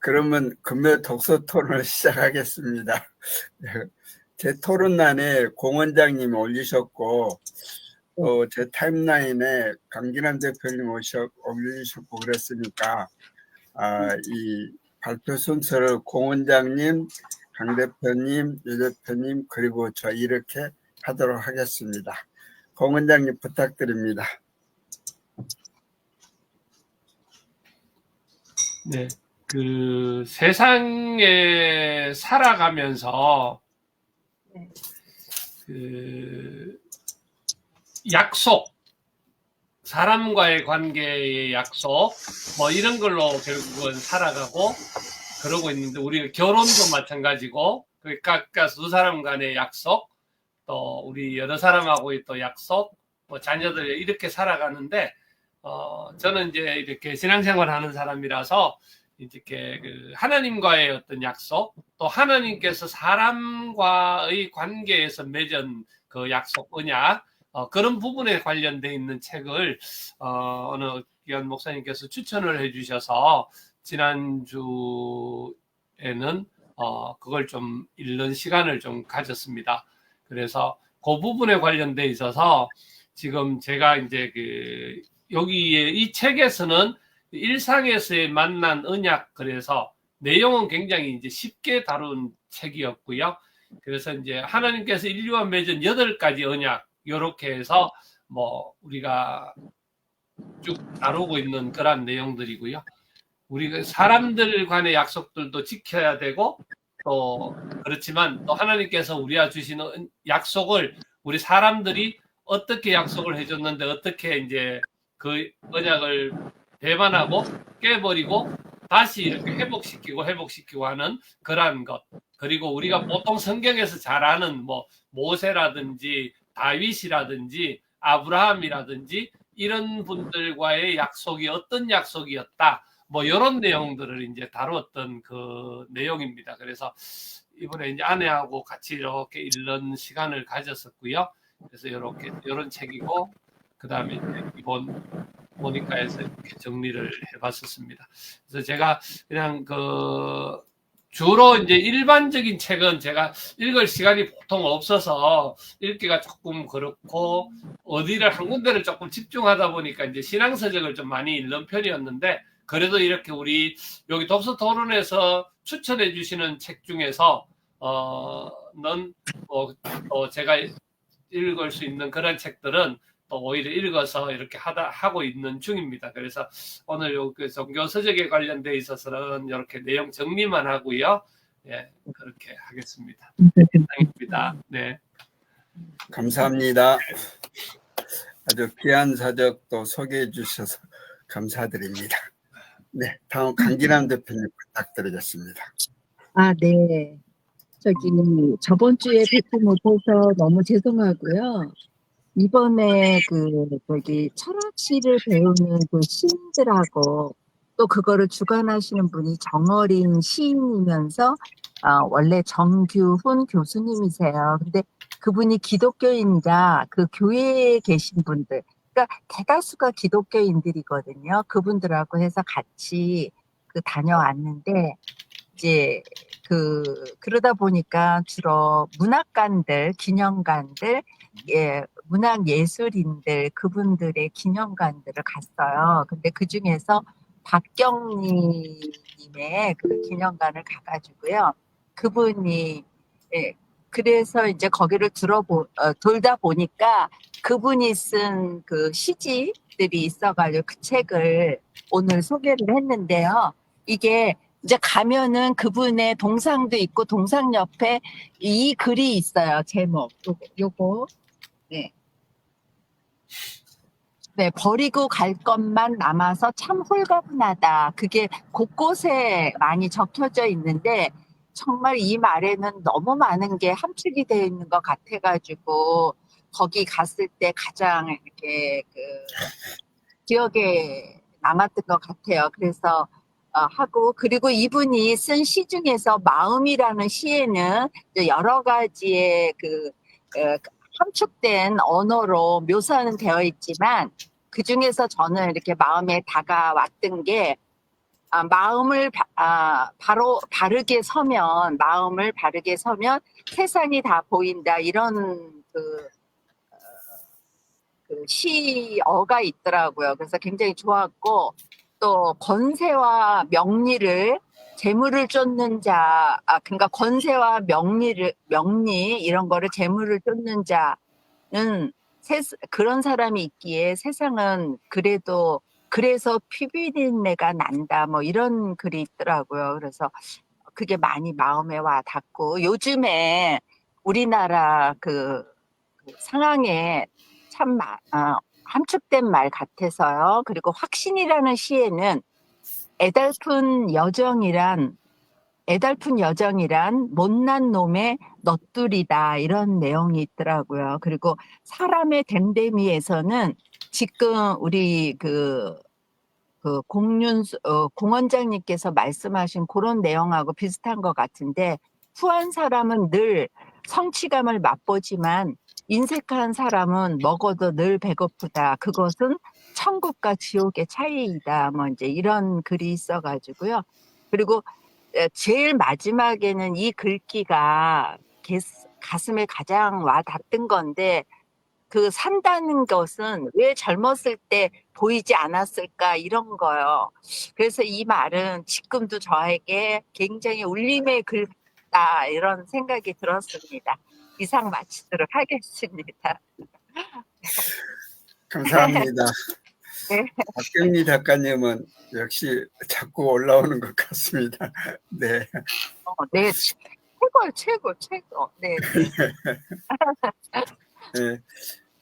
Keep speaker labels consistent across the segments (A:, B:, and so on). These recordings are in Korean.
A: 그러면 금요 독서 토론을 시작하겠습니다. 제 토론란에 공 원장님이 올리셨고, 또 제 타임라인에 강기남 대표님 올리셨고 그랬으니까, 이 발표 순서를 공 원장님, 강 대표님, 유 대표님, 그리고 저 이렇게 하도록 하겠습니다. 공 원장님 부탁드립니다.
B: 네, 그 세상에 살아가면서 그 약속, 사람과의 관계의 약속, 뭐 이런 걸로 결국은 살아가고 그러고 있는데, 우리 결혼도 마찬가지고, 그러니까 두 사람 간의 약속, 또 우리 여러 사람하고의 또 약속, 뭐 자녀들 이렇게 살아가는데, 저는 이제 이렇게 신앙생활 하는 사람이라서 이렇게 그 하나님과의 어떤 약속, 또 하나님께서 사람과의 관계에서 맺은 그 약속, 언약, 그런 부분에 관련돼 있는 책을 어느 귀한 목사님께서 추천을 해주셔서 지난주에는 그걸 좀 읽는 시간을 좀 가졌습니다. 그래서 그 부분에 관련돼 있어서 지금 제가 이제 그 여기에 이 책에서는 일상에서의 만난 언약, 그래서 내용은 굉장히 이제 쉽게 다룬 책이었고요. 그래서 이제 하나님께서 인류와 맺은 8가지 언약, 요렇게 해서 뭐 우리가 쭉 다루고 있는 그런 내용들이고요. 우리가 사람들 간의 약속들도 지켜야 되고, 또 그렇지만 또 하나님께서 우리와 주시는 약속을 우리 사람들이 어떻게 약속을 해줬는데 어떻게 이제 그 언약을 배반하고 깨버리고 다시 이렇게 회복시키고 하는 그러한 것. 그리고 우리가 보통 성경에서 잘 아는 뭐 모세라든지 다윗이라든지 아브라함이라든지 이런 분들과의 약속이 어떤 약속이었다, 뭐 이런 내용들을 이제 다뤘던 그 내용입니다. 그래서 이번에 이제 아내하고 같이 이렇게 읽는 시간을 가졌었고요. 그래서 이런 책이고, 그 다음에 이번 모니카에서 이렇게 정리를 해봤었습니다. 그래서 제가 그냥 그 주로 이제 일반적인 책은 제가 읽을 시간이 보통 없어서 읽기가 조금 그렇고, 어디를 한 군데를 조금 집중하다 보니까 이제 신앙서적을 좀 많이 읽는 편이었는데, 그래도 이렇게 우리 여기 독서 토론에서 추천해 주시는 책 중에서 제가 읽을 수 있는 그런 책들은 또 오히려 읽어서 이렇게 하고 있는 중입니다. 그래서 오늘 그 종교 서적에 관련돼 있어서는 이렇게 내용 정리만 하고요. 예, 그렇게 하겠습니다. 이상입니다. 네.
A: 감사합니다. 아주 귀한 서적도 소개해 주셔서 감사드립니다. 네, 다음 강기남 대표님 부탁드리겠습니다.
C: 네. 저번 주에 뵙지 못해서 너무 죄송하고요. 이번에 철학시를 배우는 그 시인들하고 또 그거를 주관하시는 분이 정어린 시인이면서 원래 정규훈 교수님이세요. 근데 그분이 기독교인이라 그 교회에 계신 분들, 그러니까 대다수가 기독교인들이거든요. 그분들하고 해서 같이 다녀왔는데, 이제 그러다 보니까 주로 문학관들, 기념관들, 문학 예술인들, 그분들의 기념관들을 갔어요. 근데 그 중에서 박경리님의 그 기념관을 가가지고요. 그분이, 그래서 이제 거기를 돌다 보니까 그분이 쓴 그 시집들이 있어가지고 그 책을 오늘 소개를 했는데요. 이게 이제 가면은 그분의 동상도 있고 동상 옆에 이 글이 있어요. 제목 요거 네, 버리고 갈 것만 남아서 참 홀가분하다. 그게 곳곳에 많이 적혀져 있는데 정말 이 말에는 너무 많은 게 함축이 되어 있는 것 같아가지고 거기 갔을 때 가장 이렇게 기억에 남았던 것 같아요. 그래서 하고, 그리고 이분이 쓴 시 중에서 마음이라는 시에는 여러 가지의 함축된 언어로 묘사는 되어 있지만 그 중에서 저는 이렇게 마음에 다가왔던 게 마음을 바르게 서면 세상이 다 보인다. 이런 그 시어가 있더라고요. 그래서 굉장히 좋았고, 또 권세와 명리를 재물을 쫓는 자, 그러니까 권세와 명리 이런 거를 재물을 쫓는 자는 그런 사람이 있기에 세상은 그래서 피비린내가 난다. 뭐 이런 글이 있더라고요. 그래서 그게 많이 마음에 와 닿고, 요즘에 우리나라 그 상황에 참 함축된 말 같아서요. 그리고 확신이라는 시에는 애달픈 여정이란 못난 놈의 넋두리다 이런 내용이 있더라고요. 그리고 사람의 댐댐이에서는 지금 우리 공원장님께서 말씀하신 그런 내용하고 비슷한 것 같은데, 후한 사람은 늘 성취감을 맛보지만 인색한 사람은 먹어도 늘 배고프다. 그것은 천국과 지옥의 차이이다. 뭐 이제 이런 글이 있어가지고요. 그리고 제일 마지막에는 이 글귀가 가슴에 가장 와 닿던 건데, 산다는 것은 왜 젊었을 때 보이지 않았을까 이런 거요. 그래서 이 말은 지금도 저에게 굉장히 울림의 글 같다 이런 생각이 들었습니다. 이상 마치도록 하겠습니다.
A: 감사합니다.
C: 네.
A: 박경리 작가님은 역시 자꾸 올라오는 것 같습니다. 네.
C: 네, 최고. 네.
A: 네.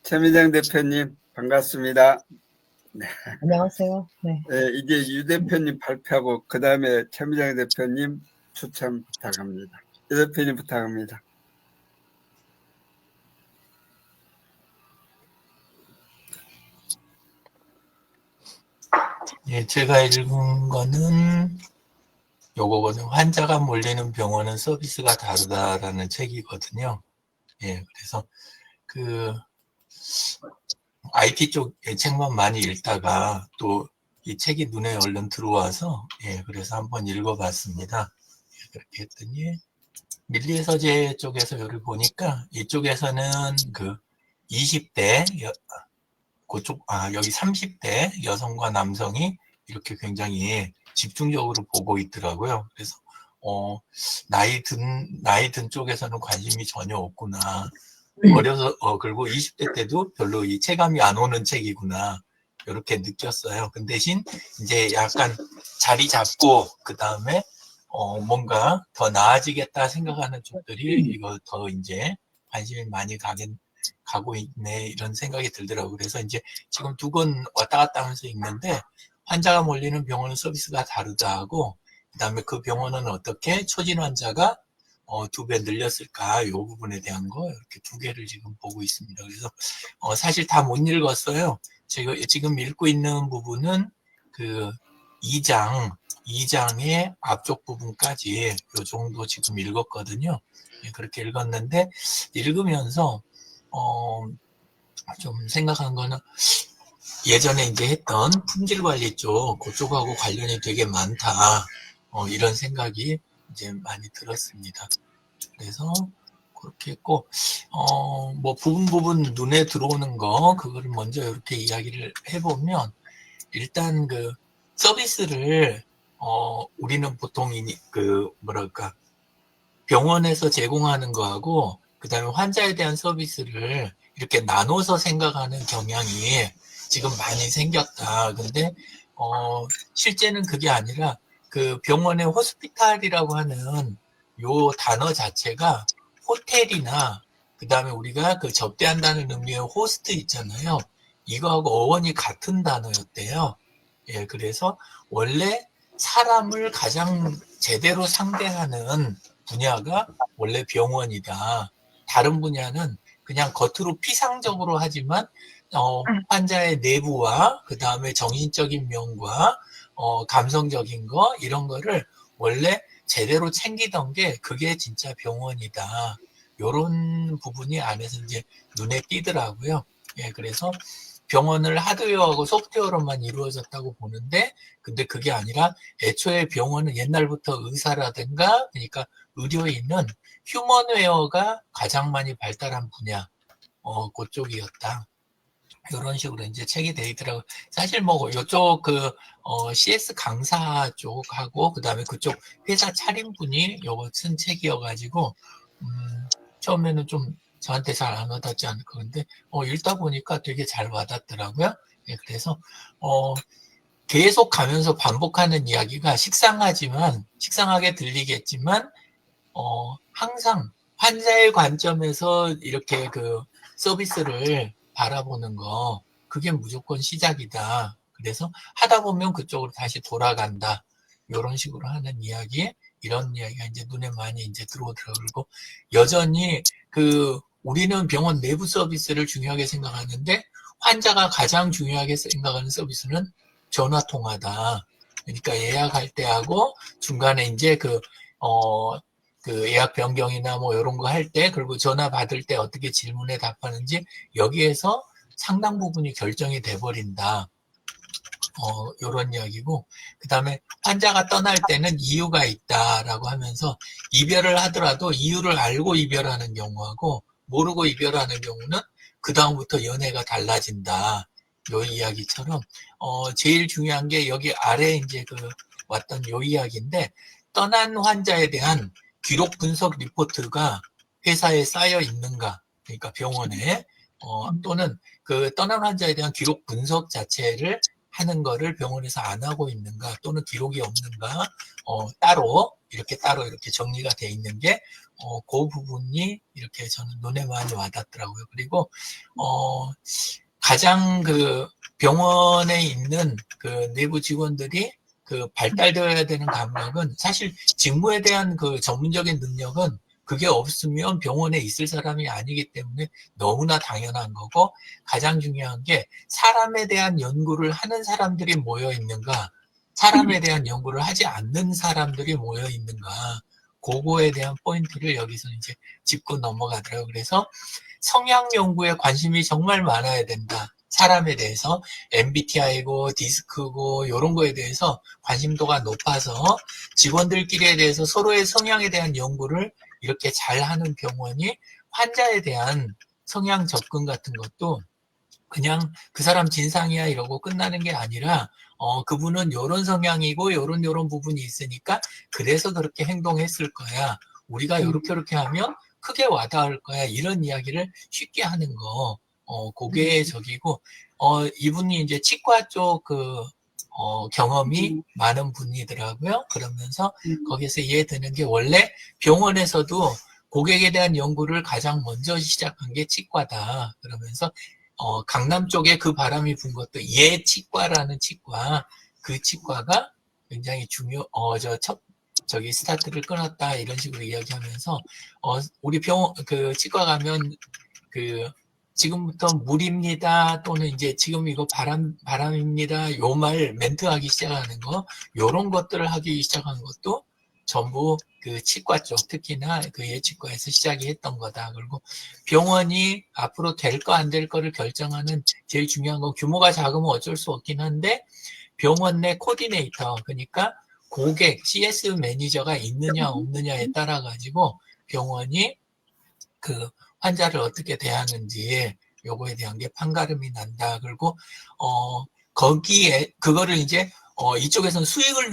A: 최미정 대표님 반갑습니다. 네.
D: 안녕하세요. 네.
A: 네, 이제 유 대표님 발표하고 그 다음에 최미정 대표님 추천 부탁합니다. 유 대표님 부탁합니다.
E: 예, 제가 읽은 거는 요거거든요. 환자가 몰리는 병원은 서비스가 다르다라는 책이거든요. 예, 그래서 IT 쪽의 책만 많이 읽다가 또 이 책이 눈에 얼른 들어와서, 예, 그래서 한번 읽어봤습니다. 예, 그렇게 했더니, 밀리의 서재 쪽에서 여기 보니까 이쪽에서는 20대, 여기 30대 여성과 남성이 이렇게 굉장히 집중적으로 보고 있더라고요. 그래서, 나이 든 쪽에서는 관심이 전혀 없구나. 그리고 20대 때도 별로 이 체감이 안 오는 책이구나. 이렇게 느꼈어요. 그 대신 이제 약간 자리 잡고, 그 다음에, 뭔가 더 나아지겠다 생각하는 쪽들이 이거 더 이제 관심이 많이 가고 있네, 이런 생각이 들더라고요. 그래서 이제 지금 두 권 왔다 갔다 하면서 읽는데, 환자가 몰리는 병원은 서비스가 다르다 하고, 그 다음에 그 병원은 어떻게 초진 환자가 2배 늘렸을까, 이 부분에 대한 거 이렇게 두 개를 지금 보고 있습니다. 그래서 사실 다 못 읽었어요. 제가 지금 읽고 있는 부분은 2장의 앞쪽 부분까지 요 정도 지금 읽었거든요. 그렇게 읽었는데, 읽으면서 좀 생각한 거는 예전에 이제 했던 품질 관리 그쪽하고 관련이 되게 많다. 이런 생각이 이제 많이 들었습니다. 그래서 그렇게 했고, 뭐 부분 눈에 들어오는 거, 그거를 먼저 이렇게 이야기를 해보면, 일단 서비스를, 우리는 보통 병원에서 제공하는 거하고, 그 다음에 환자에 대한 서비스를 이렇게 나눠서 생각하는 경향이 지금 많이 생겼다. 근데, 실제는 그게 아니라, 병원의 호스피탈이라고 하는 요 단어 자체가 호텔이나, 그 다음에 우리가 접대한다는 의미의 호스트 있잖아요. 이거하고 어원이 같은 단어였대요. 예, 그래서 원래 사람을 가장 제대로 상대하는 분야가 원래 병원이다. 다른 분야는 그냥 겉으로 피상적으로 하지만, 환자의 내부와, 그 다음에 정신적인 면과, 감성적인 거, 이런 거를 원래 제대로 챙기던 게 그게 진짜 병원이다. 요런 부분이 안에서 이제 눈에 띄더라고요. 예, 그래서 병원을 하드웨어하고 소프트웨어로만 이루어졌다고 보는데, 근데 그게 아니라 애초에 병원은 옛날부터 의사라든가, 그러니까 의료인은 휴먼웨어가 가장 많이 발달한 분야, 그쪽이었다. 이런 식으로 이제 책이 돼 있더라고요. 사실 뭐 이쪽 CS 강사 쪽하고 그다음에 그쪽 회사 차린 분이 요거 쓴 책이어가지고 처음에는 좀 저한테 잘 안 와닿지 않을까. 근데 읽다 보니까 되게 잘 와닿더라고요. 예, 그래서 계속 가면서 반복하는 이야기가 식상하게 들리겠지만 항상 환자의 관점에서 이렇게 그 서비스를 바라보는 거, 그게 무조건 시작이다. 그래서 하다 보면 그쪽으로 다시 돌아간다. 이런 식으로 하는 이야기, 이런 이야기가 이제 눈에 많이 이제 들어오더라고요. 그리고 여전히 우리는 병원 내부 서비스를 중요하게 생각하는데, 환자가 가장 중요하게 생각하는 서비스는 전화 통화다. 그러니까 예약할 때 하고 중간에 이제 그 예약 변경이나 뭐 이런 거 할 때, 그리고 전화 받을 때 어떻게 질문에 답하는지 여기에서 상당 부분이 결정이 돼버린다. 요런 이야기고, 그 다음에 환자가 떠날 때는 이유가 있다라고 하면서 이별을 하더라도 이유를 알고 이별하는 경우하고 모르고 이별하는 경우는 그 다음부터 연애가 달라진다. 요 이야기처럼 제일 중요한 게 여기 아래 이제 왔던 요 이야기인데, 떠난 환자에 대한 기록 분석 리포트가 회사에 쌓여 있는가, 그러니까 병원에 또는 그 떠난 환자에 대한 기록 분석 자체를 하는 거를 병원에서 안 하고 있는가, 또는 기록이 없는가, 따로 이렇게 정리가 돼 있는 게 그 부분이 이렇게 저는 눈에 많이 와닿더라고요. 그리고 가장 병원에 있는 내부 직원들이 발달되어야 되는 감각은, 사실 직무에 대한 전문적인 능력은 그게 없으면 병원에 있을 사람이 아니기 때문에 너무나 당연한 거고, 가장 중요한 게 사람에 대한 연구를 하는 사람들이 모여 있는가, 사람에 대한 연구를 하지 않는 사람들이 모여 있는가, 그거에 대한 포인트를 여기서 이제 짚고 넘어가더라고요. 그래서 성향 연구에 관심이 정말 많아야 된다. 사람에 대해서 MBTI고 디스크고 이런 거에 대해서 관심도가 높아서 직원들끼리에 대해서 서로의 성향에 대한 연구를 이렇게 잘하는 병원이 환자에 대한 성향 접근 같은 것도 그냥 그 사람 진상이야 이러고 끝나는 게 아니라 그분은 요런 성향이고 요런 부분이 있으니까 그래서 그렇게 행동했을 거야. 우리가 요렇게 하면 크게 와닿을 거야. 이런 이야기를 쉽게 하는 거. 그게 적이고, 이분이 이제 치과 쪽 경험이 많은 분이더라고요. 그러면서 거기서 이해되는 게, 원래 병원에서도 고객에 대한 연구를 가장 먼저 시작한 게 치과다. 그러면서 강남 쪽에 그 바람이 분 것도 예치과라는 치과, 그 치과가 굉장히 저기 스타트를 끊었다, 이런 식으로 이야기하면서 우리 병원 치과 가면 지금부터 물입니다, 또는 이제 지금 이거 바람입니다, 요 말 멘트하기 시작하는 거, 요런 것들을 하기 시작한 것도 전부 치과 쪽, 특히나 예치과에서 시작이 했던 거다. 그리고 병원이 앞으로 될 거 안 될 거를 결정하는 제일 중요한 건, 규모가 작으면 어쩔 수 없긴 한데 병원 내 코디네이터, 그러니까 고객, CS 매니저가 있느냐 없느냐에 따라 가지고 병원이 환자를 어떻게 대하는지 요거에 대한 게 판가름이 난다. 그리고 거기에 그거를 이제 이쪽에서는 수익을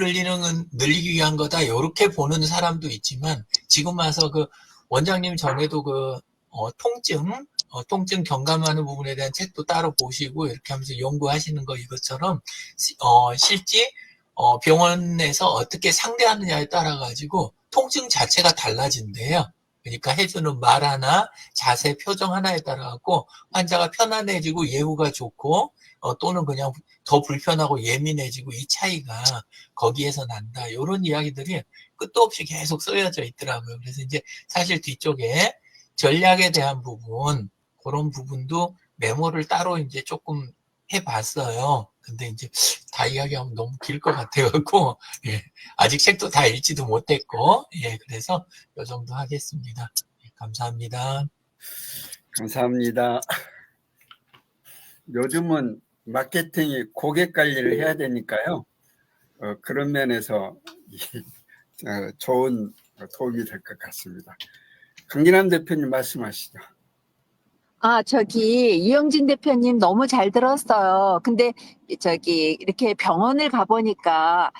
E: 늘리기 위한 거다, 요렇게 보는 사람도 있지만, 지금 와서 원장님 전에도 통증 경감하는 부분에 대한 책도 따로 보시고 이렇게 하면서 연구하시는 거, 이것처럼 실제 병원에서 어떻게 상대하느냐에 따라 가지고 통증 자체가 달라진대요. 그러니까 해주는 말 하나, 자세, 표정 하나에 따라 갖고 환자가 편안해지고 예후가 좋고 또는 그냥 더 불편하고 예민해지고, 이 차이가 거기에서 난다. 이런 이야기들이 끝도 없이 계속 쓰여져 있더라고요. 그래서 이제 사실 뒤쪽에 전략에 대한 부분, 그런 부분도 메모를 따로 이제 조금 해봤어요. 근데 이제 다 이야기하면 너무 길 것 같아갖고, 예, 아직 책도 다 읽지도 못했고, 예, 그래서 요 정도 하겠습니다. 예, 감사합니다.
A: 감사합니다. 요즘은 마케팅이 고객 관리를 해야 되니까요. 그런 면에서 좋은 도움이 될 것 같습니다. 강진환 대표님 말씀하시죠.
C: 이영진 대표님 너무 잘 들었어요. 근데 이렇게 병원을 가보니까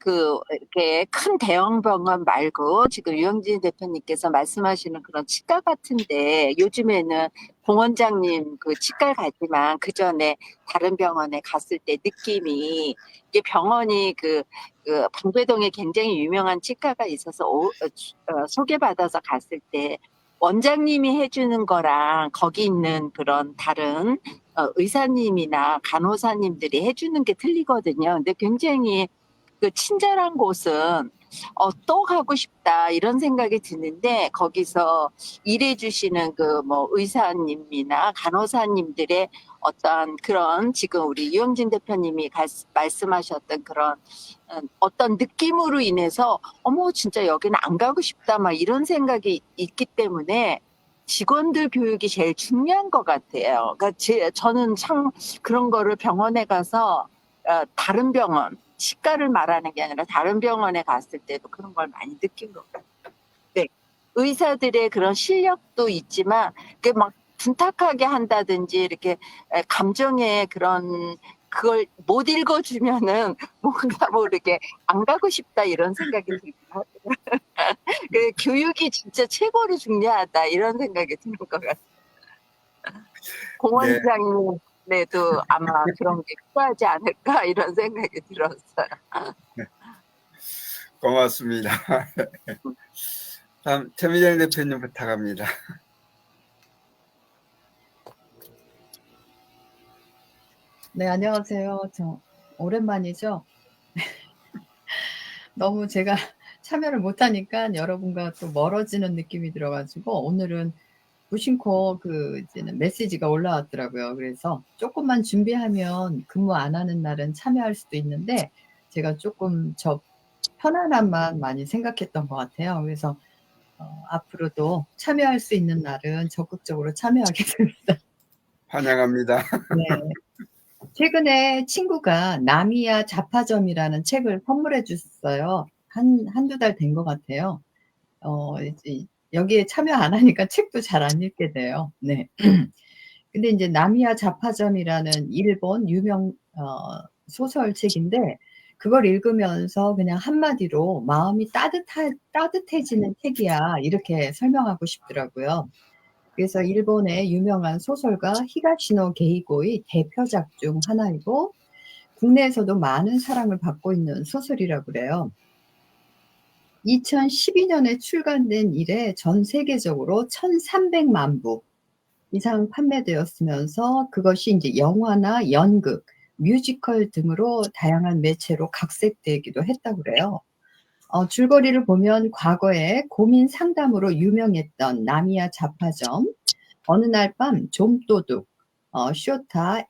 C: 이렇게 큰 대형 병원 말고 지금 유영진 대표님께서 말씀하시는 그런 치과 같은데 요즘에는 공원장님 치과를 가지만 그 전에 다른 병원에 갔을 때 느낌이 이게 병원이 방배동에 굉장히 유명한 치과가 있어서 소개받아서 갔을 때 원장님이 해주는 거랑 거기 있는 그런 다른 의사님이나 간호사님들이 해주는 게 틀리거든요. 근데 굉장히 친절한 곳은 또 가고 싶다 이런 생각이 드는데 거기서 일해주시는 의사님이나 간호사님들의 어떤 그런 지금 우리 유영진 대표님이 말씀하셨던 그런 어떤 느낌으로 인해서 어머 진짜 여기는 안 가고 싶다 막 이런 생각이 있기 때문에 직원들 교육이 제일 중요한 것 같아요. 그러니까 저는 참 그런 거를 병원에 가서 다른 병원 치과를 말하는 게 아니라 다른 병원에 갔을 때도 그런 걸 많이 느낀 것 같아요. 네. 의사들의 그런 실력도 있지만 그게 막 둔탁하게 한다든지 이렇게 감정의 그걸 못 읽어주면은 뭔가 모르게 안 가고 싶다 이런 생각이 들긴 하더라고요. 교육이 진짜 최고로 중요하다 이런 생각이 드는 것 같아요. 공원장님 네도 아마 그런 게 필요하지 않을까 이런 생각이 들었어요.
A: 고맙습니다. 다음 최미정 대표님 부탁합니다.
D: 네, 안녕하세요. 오랜만이죠. 너무 제가 참여를 못하니까 여러분과 또 멀어지는 느낌이 들어가지고 오늘은 무심코 이제는 메시지가 올라왔더라고요. 그래서 조금만 준비하면 근무 안 하는 날은 참여할 수도 있는데 제가 조금 편안함만 많이 생각했던 것 같아요. 그래서 앞으로도 참여할 수 있는 날은 적극적으로 참여하게 됩니다.
A: 환영합니다.
D: 네. 최근에 친구가 나미야 잡화점이라는 책을 선물해 줬어요. 한두 달 된 것 같아요. 이제 여기에 참여 안 하니까 책도 잘 안 읽게 돼요. 네. 근데 이제 나미야 잡화점이라는 일본 유명 소설책인데 그걸 읽으면서 그냥 한마디로 마음이 따뜻해지는 책이야 이렇게 설명하고 싶더라고요. 그래서 일본의 유명한 소설가 히가시노 게이고의 대표작 중 하나이고 국내에서도 많은 사랑을 받고 있는 소설이라고 그래요. 2012년에 출간된 이래 전 세계적으로 1,300만 부 이상 판매되었으면서 그것이 이제 영화나 연극, 뮤지컬 등으로 다양한 매체로 각색되기도 했다고 그래요. 줄거리를 보면 과거에 고민 상담으로 유명했던 나미야 잡화점, 어느 날 밤 좀도둑, 쇼타,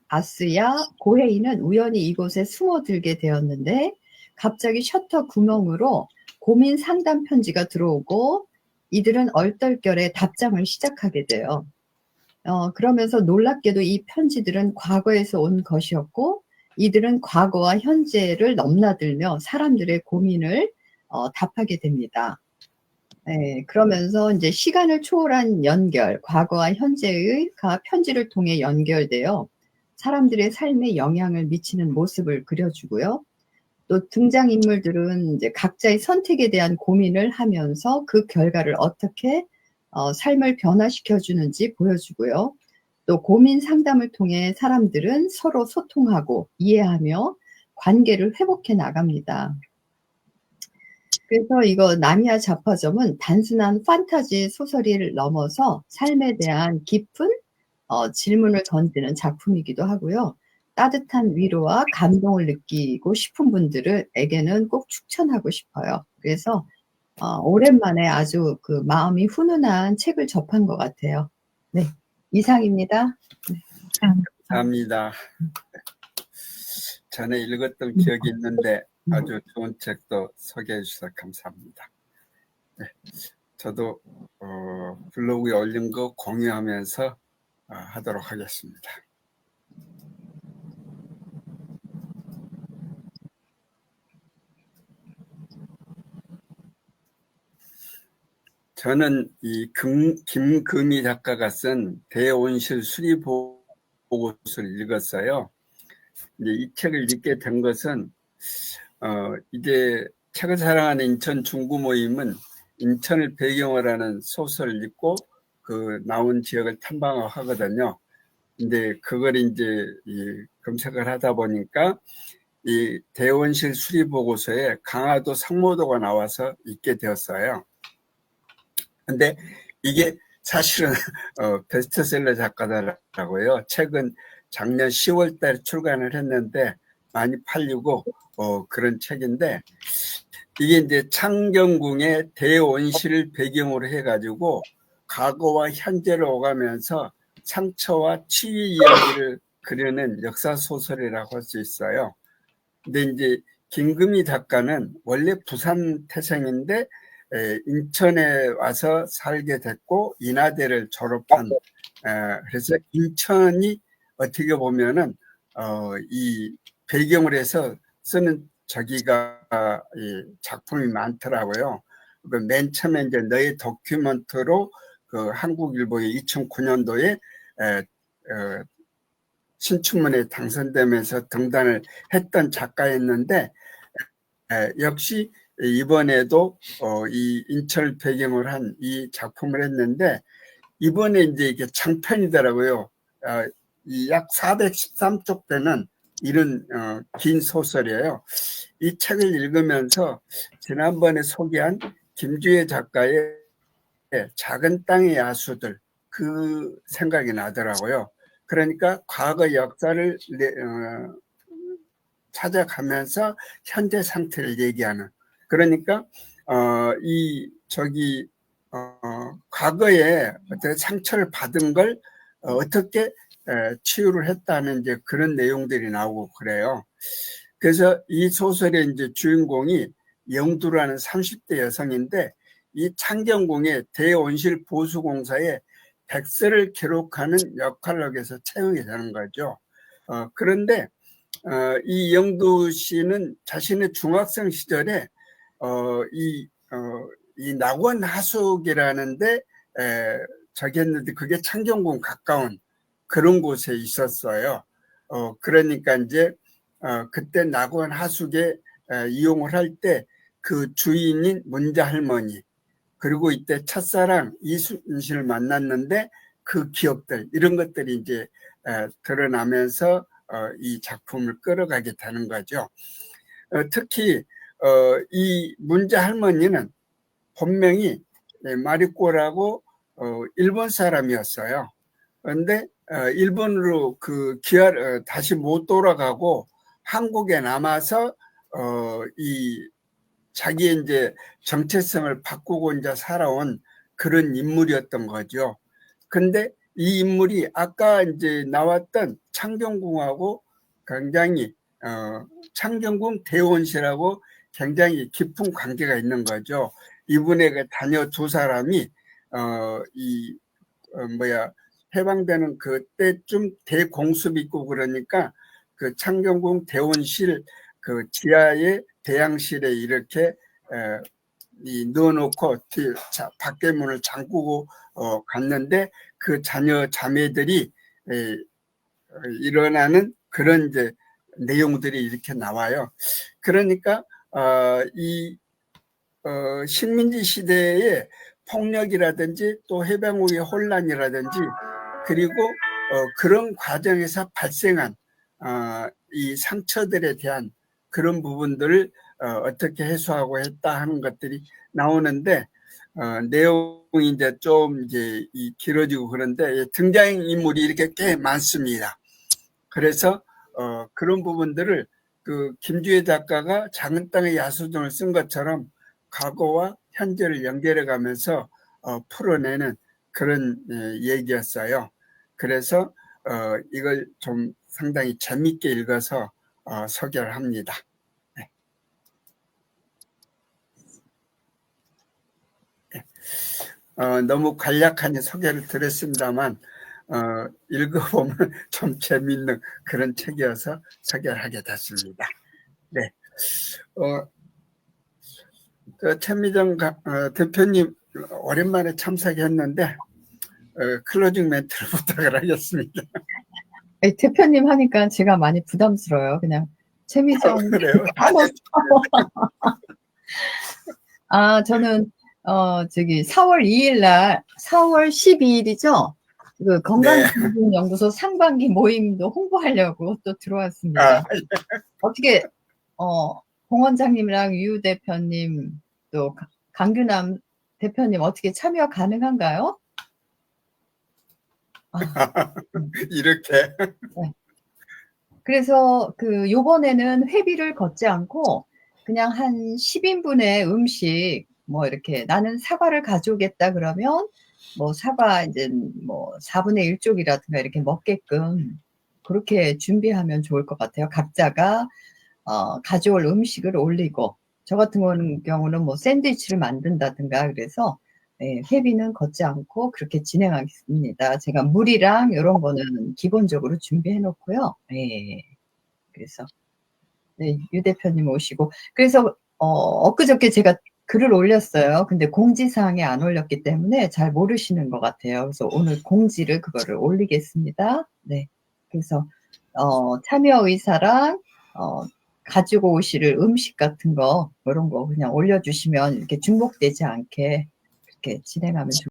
D: 아스야, 고해이는 우연히 이곳에 숨어들게 되었는데 갑자기 셔터 구멍으로 고민 상담 편지가 들어오고 이들은 얼떨결에 답장을 시작하게 돼요. 그러면서 놀랍게도 이 편지들은 과거에서 온 것이었고 이들은 과거와 현재를 넘나들며 사람들의 고민을 답하게 됩니다. 네, 그러면서 이제 시간을 초월한 연결, 과거와 현재의 편지를 통해 연결되어 사람들의 삶에 영향을 미치는 모습을 그려주고요. 또 등장인물들은 이제 각자의 선택에 대한 고민을 하면서 그 결과를 어떻게 삶을 변화시켜 주는지 보여주고요. 또 고민 상담을 통해 사람들은 서로 소통하고 이해하며 관계를 회복해 나갑니다. 그래서 이거 나미야 잡화점은 단순한 판타지 소설을 넘어서 삶에 대한 깊은 질문을 던지는 작품이기도 하고요. 따뜻한 위로와 감동을 느끼고 싶은 분들에게는 꼭 추천하고 싶어요. 그래서 오랜만에 아주 마음이 훈훈한 책을 접한 것 같아요. 네, 이상입니다. 네.
A: 감사합니다. 전에 읽었던 기억이 있는데 아주 좋은 책도 소개해 주셔서 감사합니다. 네, 저도 블로그에 올린 거 공유하면서 하도록 하겠습니다. 저는 이 김금희 작가가 쓴 대온실 수리보고서를 읽었어요. 이제 이 책을 읽게 된 것은 이제 책을 사랑하는 인천 중구 모임은 인천을 배경으로 하는 소설을 읽고 그 나온 지역을 탐방하거든요. 근데 그걸 이제 검색을 하다 보니까 이 대온실 수리보고서에 강화도 상모도가 나와서 읽게 되었어요. 근데 이게 사실은 베스트셀러 작가더라고요. 책은 작년 10월 달에 출간을 했는데 많이 팔리고 그런 책인데 이게 이제 창경궁의 대원실을 배경으로 해가지고 과거와 현재를 오가면서 상처와 치유 이야기를 그려낸 역사 소설이라고 할 수 있어요. 근데 이제 김금희 작가는 원래 부산 태생인데 인천에 와서 살게 됐고 인하대를 졸업한 그래서 인천이 어떻게 보면은 이 배경을 해서 쓰는 저기가 이 작품이 많더라고요. 맨 처음에 이제 너의 도큐멘터로 그 한국일보의 2009년도에 신춘문예에 당선되면서 등단을 했던 작가였는데 역시 이번에도 이 인천을 배경으로 한 이 작품을 했는데 이번에 이제 이게 장편이더라고요. 이 약 413쪽 되는 이런 긴 소설이에요. 이 책을 읽으면서 지난번에 소개한 김주혜 작가의 작은 땅의 야수들 그 생각이 나더라고요. 그러니까 과거 역사를 찾아가면서 현재 상태를 얘기하는 그러니까 과거에 어떤 상처를 받은 걸 어떻게 치유를 했다는 이제 그런 내용들이 나오고 그래요. 그래서 이 소설의 이제 주인공이 영두라는 30대 여성인데 이 창경궁의 대온실 보수공사에 백서를 기록하는 역할력에서 채용이 되는 거죠. 그런데 이 영두 씨는 자신의 중학생 시절에 이 낙원 하숙이라는데 저기 했는데 그게 창경궁 가까운 그런 곳에 있었어요. 그러니까 이제 그때 낙원 하숙에 이용을 할 때 그 주인인 문자 할머니 그리고 이때 첫사랑 이순신을 만났는데 그 기억들 이런 것들이 이제 드러나면서 이 작품을 끌어가게 되는 거죠. 특히 이 문자 할머니는 본명이 마리꼬라고 일본 사람이었어요. 그런데 일본으로 다시 못 돌아가고 한국에 남아서 이 자기의 이제 정체성을 바꾸고 이제 살아온 그런 인물이었던 거죠. 근데 이 인물이 아까 이제 나왔던 창경궁하고 굉장히 창경궁 대원실하고 굉장히 깊은 관계가 있는 거죠. 이분의 그 자녀 두 사람이 해방되는 그때쯤 대공습이 있고 그러니까 그 창경궁 대원실 그 지하의 대양실에 이렇게 넣어놓고 밖에 문을 잠그고 갔는데 그 자녀 자매들이 일어나는 그런 이제 내용들이 이렇게 나와요. 그러니까 이 식민지 시대의 폭력이라든지 또 해방 후의 혼란이라든지 그리고 그런 과정에서 발생한 이 상처들에 대한 그런 부분들을 어떻게 해소하고 했다 하는 것들이 나오는데 내용이 이제 좀 이제 길어지고 그런데 등장인물이 이렇게 꽤 많습니다. 그래서 그런 부분들을 그 김주혜 작가가 작은 땅의 야수종을 쓴 것처럼 과거와 현재를 연결해 가면서 풀어내는 그런 얘기였어요. 그래서 이걸 좀 상당히 재밌게 읽어서 소개를 합니다. 네. 너무 간략한 소개를 드렸습니다만 읽어보면 좀 재미있는 그런 책이어서 소개를 하게 됐습니다. 네. 최미정 대표님 오랜만에 참석했는데 클로징 멘트를 부탁을 하겠습니다.
D: 대표님 하니까 제가 많이 부담스러워요. 그냥 최미정.
A: 그래요?
D: 저는 4월 2일 날, 4월 12일이죠. 그 건강기능연구소 상반기 모임도 홍보하려고 또 들어왔습니다. 어떻게 홍 원장님이랑 유 대표님 또 강규남 대표님 어떻게 참여 가능한가요?
A: 이렇게.
D: 그래서 요번에는 회비를 걷지 않고 그냥 한 10인분의 음식 뭐 이렇게 나는 사과를 가져오겠다 그러면 뭐 사과 이제 뭐 4분의 1쪽이라든가 이렇게 먹게끔 그렇게 준비하면 좋을 것 같아요. 각자가 가져올 음식을 올리고 저 같은 경우는 뭐 샌드위치를 만든다든가 그래서 회비는 걷지 않고 그렇게 진행하겠습니다. 제가 물이랑 이런 거는 기본적으로 준비해 놓고요. 그래서 유 대표님 오시고 그래서 엊그저께 제가 글을 올렸어요. 근데 공지사항에 안 올렸기 때문에 잘 모르시는 것 같아요. 그래서 오늘 공지를 그거를 올리겠습니다. 네. 그래서 참여 의사랑 가지고 오실 음식 같은 거 이런 거 그냥 올려주시면 이렇게 중복되지 않게 이렇게 진행하면 좋을 것 같아요.